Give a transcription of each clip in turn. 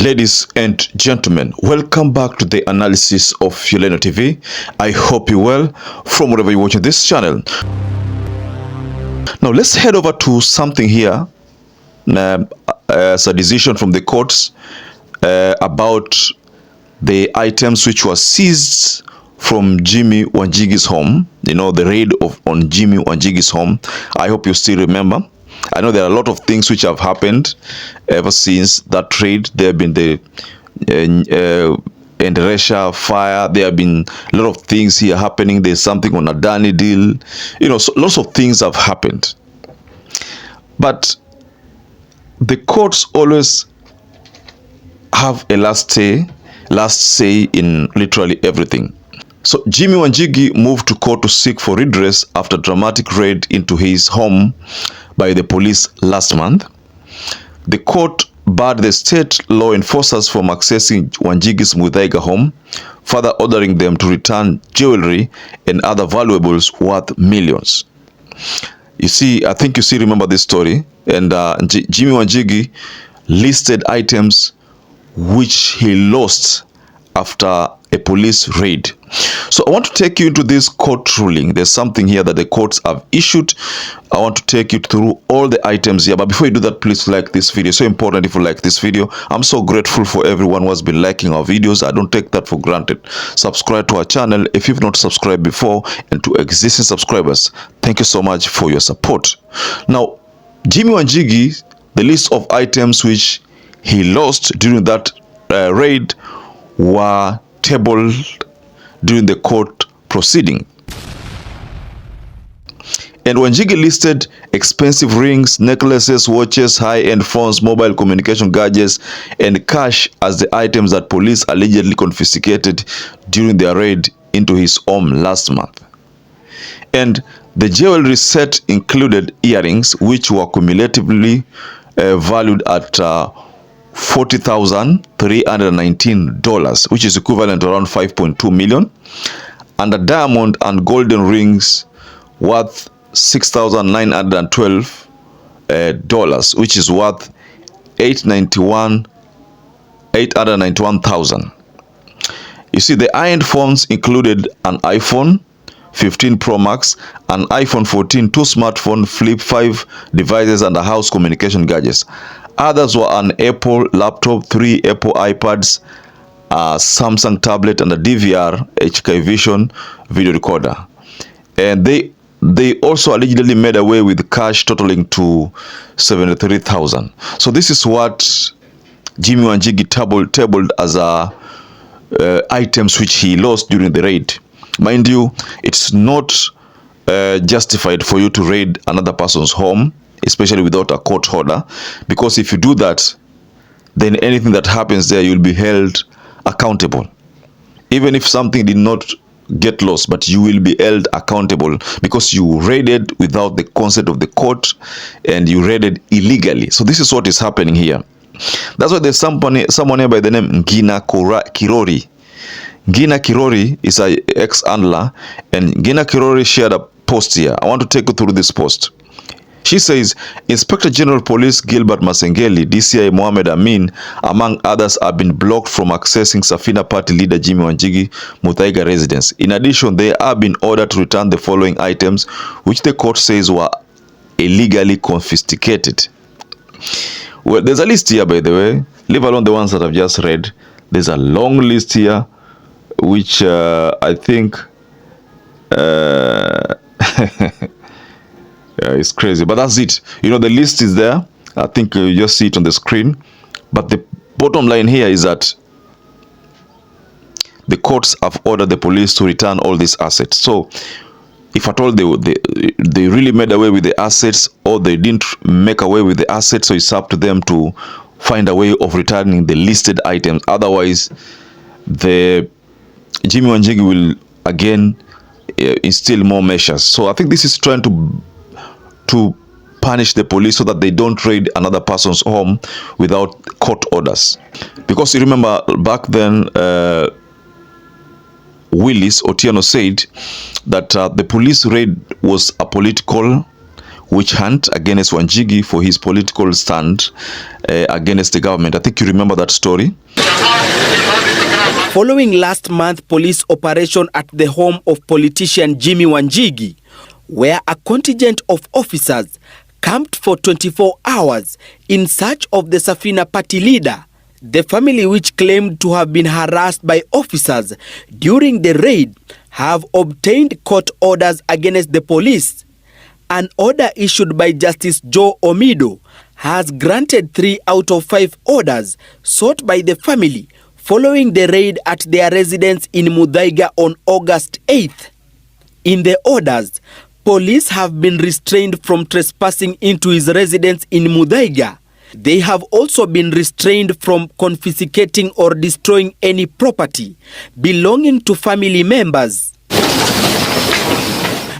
Ladies and gentlemen, welcome back to the analysis of YOLENO TV. I hope you're well from wherever you're watching this channel. Now let's head over to something here as a decision from the courts about the items which were seized from Jimmy Wanjigi's home. You know, the raid on Jimmy Wanjigi's home. I hope you still remember. I know there are a lot of things which have happened ever since that raid. There have been the Russia fire. There have been a lot of things here happening. There's something on ADANI deal. You know, so lots of things have happened. But the courts always have a last say in literally everything. So Jimmy Wanjigi moved to court to seek for redress after dramatic raid into his home by the police last month. The court barred the state law enforcers from accessing Wanjigi's Muthaiga home, further ordering them to return jewelry and other valuables worth millions. You see, I think you still remember this story. And Jimmy Wanjigi listed items which he lost after a police raid. So I want to take you into this court ruling. There's something here that the courts have issued. I want to take you through all the items here. But before you do that, please like this video. It's so important if you like this video. I'm so grateful for everyone who has been liking our videos. I don't take that for granted. Subscribe to our channel if you've not subscribed before, and to existing subscribers, thank you so much for your support. Now, Jimmy Wanjigi, the list of items which he lost during that raid were tabled during the court proceeding. And Wanjigi listed expensive rings, necklaces, watches, high-end phones, mobile communication gadgets, and cash as the items that police allegedly confiscated during their raid into his home last month. And the jewelry set included earrings which were cumulatively valued at $40,319, which is equivalent to around 5.2 million, and a diamond and golden rings worth $6,912, which is worth $891,000. You see, the high-end phones included an iPhone 15 Pro Max, an iPhone 14, two smartphone Flip 5 devices, and a house communication gadgets. Others were an Apple laptop, 3 Apple iPads, a Samsung tablet, and a DVR HK Vision video recorder. And they also allegedly made away with cash totaling to $73,000. So this is what Jimmy Wanjigi tabled as items which he lost during the raid. Mind you, it's not justified for you to raid another person's home, especially without a court order, because if you do that, then anything that happens there, you'll be held accountable. Even if something did not get lost, but you will be held accountable because you raided without the consent of the court and you raided illegally. So this is what is happening here. That's why there's someone here by the name Ngina Kirori. Ngina Kirori is an ex-handler, and Ngina Kirori shared a post here. I want to take you through this post. She says, Inspector General Police Gilbert Masengeli, DCI Mohammed Amin, among others, have been blocked from accessing Safina Party leader Jimmy Wanjigi Muthaiga residence. In addition, they have been ordered to return the following items, which the court says were illegally confiscated. Well, there's a list here, by the way, leave alone the ones that I've just read. There's a long list here, which I think it's crazy, but that's it. You know, the list is there. I think you just see it on the screen. But the bottom line here is that the courts have ordered the police to return all these assets. So if at all they really made away with the assets, or they didn't make away with the assets, so it's up to them to find a way of returning the listed items. Otherwise, the Jimmy Wanjigi will again instill more measures. So I think this is trying to punish the police so that they don't raid another person's home without court orders. Because you remember back then, Willis Otieno said that the police raid was a political witch hunt against Wanjigi for his political stand against the government. I think you remember that story. Following last month's police operation at the home of politician Jimmy Wanjigi, where a contingent of officers camped for 24 hours in search of the Safina party leader, the family, which claimed to have been harassed by officers during the raid, have obtained court orders against the police. An order issued by Justice Joe Omido has granted 3 out of 5 orders sought by the family following the raid at their residence in Muthaiga on August 8th. In the orders, police have been restrained from trespassing into his residence in Muthaiga. They have also been restrained from confiscating or destroying any property belonging to family members.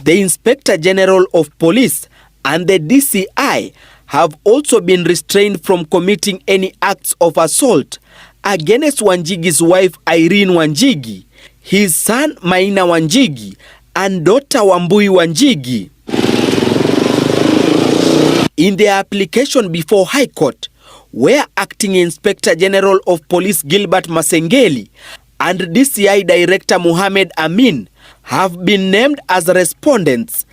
The Inspector General of Police and the DCI have also been restrained from committing any acts of assault against Wanjigi's wife Irene Wanjigi, his son Maina Wanjigi, and daughter Wambui Wanjigi. In their application before High Court, where Acting Inspector General of Police Gilbert Masengeli and DCI Director Mohammed Amin have been named as respondents,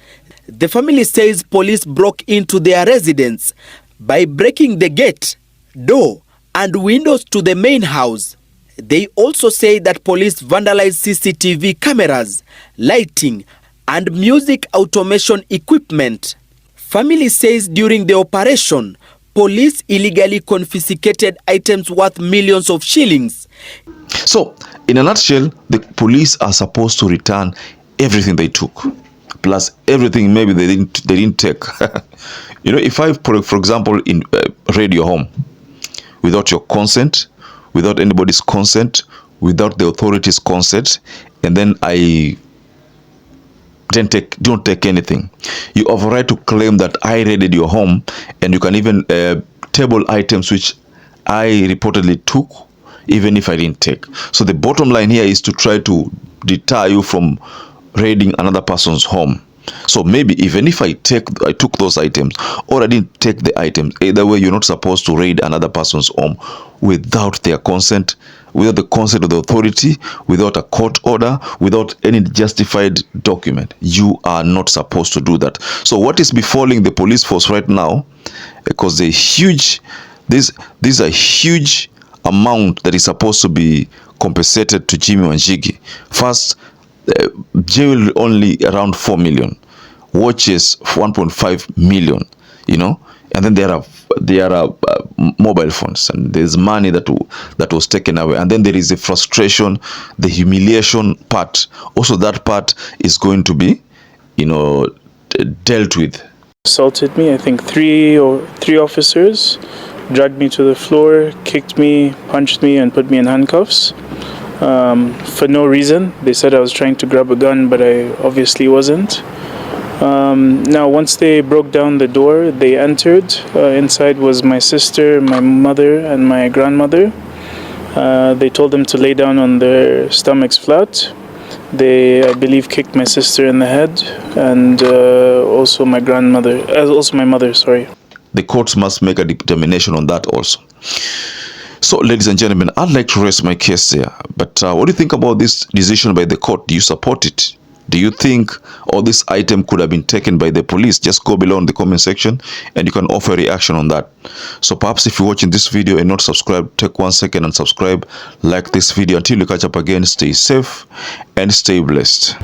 the family says police broke into their residence by breaking the gate, door, and windows to the main house. They also say that police vandalized CCTV cameras, lighting, and music automation equipment. Family says during the operation, police illegally confiscated items worth millions of shillings. So, in a nutshell, the police are supposed to return everything they took, plus everything maybe they didn't take. You know, if I, for example, raid your home without your consent, without anybody's consent, without the authorities' consent, and then I don't take anything, you have a right to claim that I raided your home, and you can even table items which I reportedly took, even if I didn't take. So the bottom line here is to try to deter you from raiding another person's home. So maybe even if I took those items or I didn't take the items, either way, you're not supposed to raid another person's home without their consent, without the consent of the authority, without a court order, without any justified document. You are not supposed to do that. So what is befalling the police force right now, because these are huge amount that is supposed to be compensated to Jimmy Wanjigi. First, jail only around 4 million, watches 1.5 million, you know, and then there are mobile phones, and there's money that was taken away, and then there is the frustration, the humiliation part. Also, that part is going to be, you know, dealt with. Assaulted me. I think three officers dragged me to the floor, kicked me, punched me, and put me in handcuffs. For no reason. They said I was trying to grab a gun, but I obviously wasn't. Now, once they broke down the door, they entered. Inside was my sister, my mother, and my grandmother. They told them to lay down on their stomachs flat. They, I believe, kicked my sister in the head, and also my mother, sorry. The courts must make a determination on that also. So, ladies and gentlemen, I'd like to rest my case here. But what do you think about this decision by the court? Do you support it? Do you think all this item could have been taken by the police? Just go below in the comment section and you can offer a reaction on that. So perhaps if you're watching this video and not subscribed, take 1 second and subscribe. Like this video. Until you catch up again, stay safe and stay blessed.